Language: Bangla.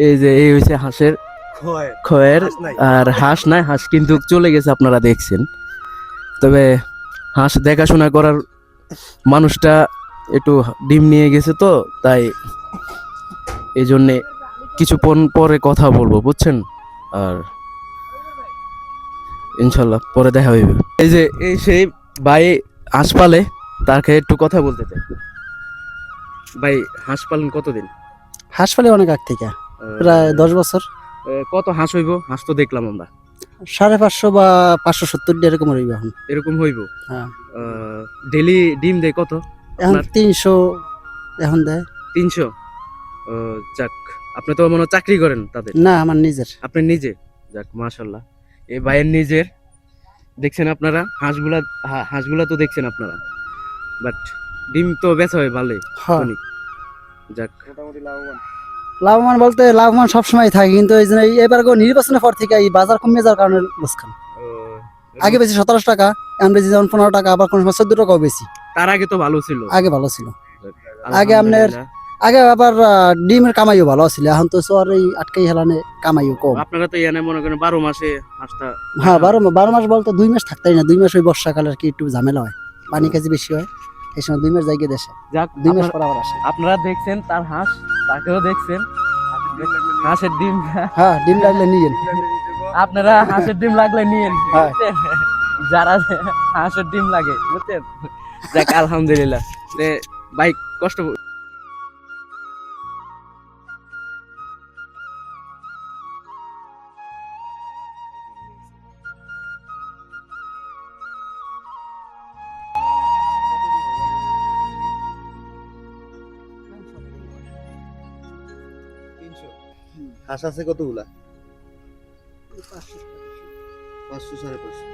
এই যে এই হচ্ছে হাঁসের খয়ের। আর হাঁস নাই, হাঁস কিন্তু চলে গেছে, আপনারা দেখছেন। তবে হাঁস দেখাশোনা করার মানুষটা একটু ডিম নিয়ে গেছে, তো তাই এই জন্যে কিছুক্ষণ পরে কথা বলবো, বুঝছেন। আর ইনশাল্লাহ পরে দেখা হইবে। এই যে এই সেই ভাই হাঁস পালে, তাকে একটু কথা বলতে চাই। ভাই হাঁস পালন কতদিন? হাঁস পালি অনেক আগ থেকে, প্রায় 10 বছর। কত হাঁস হইব? হাঁস তো দেখলাম আমরা 550 বা 570 এরকম রইবে এখন। এরকম হইব। হ্যাঁ, ডেলি ডিম দেয় কত এখন আপনার? 300 এখন দেয়। 300। যাক, আপনি তো মনে হয় চাকরি করেন তাদের? না, আমার নিজের। আপনি নিজে? যাক মাশাল্লাহ, এই ভাইয়ের নিজের। দেখছেন আপনারা হাঁসগুলা, হাঁসগুলা তো দেখছেন আপনারা, বাট ডিম তো বেচা হয় ভালোই, হ্যাঁ, অনেক। যাক, মোটামুটি লাভবান। লাভবান বলতে লাভবান সবসময় থাকে, কিন্তু এই জন্য এবার নির্বাচনের পর থেকে এই বাজার কমে যাওয়ার কারণে লোকসান। আগে বেশি 17 টাকা, আমরা যেমন 15 টাকা, আবার কোনো সময় 14 টাকাও বেশি। তার আগে তো ভালো ছিল। আগে ভালো ছিল। যাক, আগে আপনার আলহামদুলিল্লাহ। আগে আবার ডিমের কামাইও ভালো ছিল, এখন তো সর এই আটকাই হেলানে কামাইও কম। আপনারা তো এখানে মনে করেন 12 মাসে হাঁসটা। হ্যাঁ, 12 মাস বলতে 2 মাস থাকতেই না, 2 মাস ওই বর্ষাকালে আর কি একটু ঝামেলা হয়, পানি কাজে বেশি হয়, এই সময় 2 মাস যাইগে দেশে, যাক, 2 মাস পর আবার আসে। আপনারা দেখছেন তার হাঁস, তাকেও দেখছেন। হাঁসের ডিম, হ্যাঁ, ডিম লাগলে নিয়েন। আপনারা হাঁসের ডিম লাগলে নিয়েন, হ্যাঁ। বুঝছেন? যারা হাঁসের ডিম লাগে, বুঝছেন। যাক আলহামদুলিল্লাহ। ভাই কষ্ট। হাঁস আছে কতগুলা? 500 550